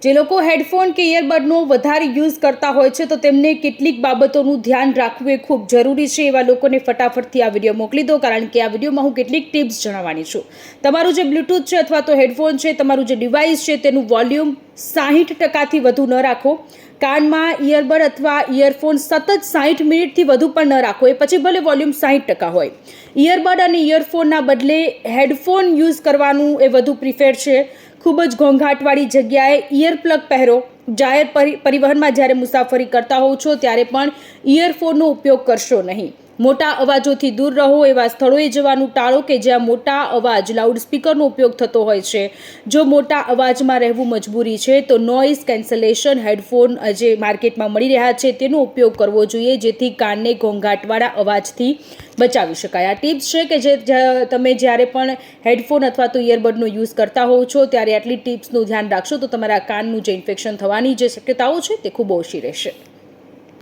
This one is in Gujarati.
જે લોકો હેડફોન કે ઇયરબડનો વધારે યુઝ કરતા હોય છે તો તેમને કેટલીક બાબતોનું ધ્યાન રાખવું એ ખૂબ જરૂરી છે. એવા લોકોને ફટાફટથી આ વિડીયો મોકલી દો, કારણ કે આ વિડીયોમાં હું કેટલીક ટિપ્સ જણાવવાની છું. તમારું જે બ્લૂટૂથ છે અથવા તો હેડફોન છે, તમારું જે ડિવાઇસ છે તેનું વોલ્યુમ 60%થી વધુ ન રાખો. કાનમાં ઇયરબડ અથવા ઇયરફોન સતત 60 મિનિટથી વધુ પણ ન રાખો. એ પછી ભલે વોલ્યુમ 60% હોય. ઇયરબડ અને ઇયરફોનના બદલે હેડફોન યુઝ કરવાનું એ વધુ પ્રિફેર છે. ખૂબ જ ઘોંઘાટવાળી જગ્યાએ ઇયરપ્લગ પહેરો. જાહેર પરિવહનમાં જ્યારે મુસાફરી કરતા હોવ છો ત્યારે પણ ઇયરફોનનો ઉપયોગ કરશો નહીં. મોટા અવાજોથી દૂર રહો. એવા સ્થળોએ જવાનું ટાળો કે જ્યાં મોટા અવાજ લાઉડસ્પીકરનો ઉપયોગ થતો હોય છે. જો મોટા અવાજમાં રહેવું મજબૂરી છે તો નોઇઝ કેન્સલેશન હેડફોન જે માર્કેટમાં મળી રહ્યા છે તેનો ઉપયોગ કરવો જોઈએ, જેથી કાનને ઘોંઘાટવાળા અવાજથી બચાવી શકાય. આ ટિપ્સ છે કે જે તમે જ્યારે પણ હેડફોન અથવા તો ઇયરબડનો યુઝ કરતા હોવ છો ત્યારે આટલી ટિપ્સનું ધ્યાન રાખશો તો તમારા કાનનું જે ઇન્ફેક્શન થવાની જે શક્યતાઓ છે તે ખૂબ ઓછી રહેશે.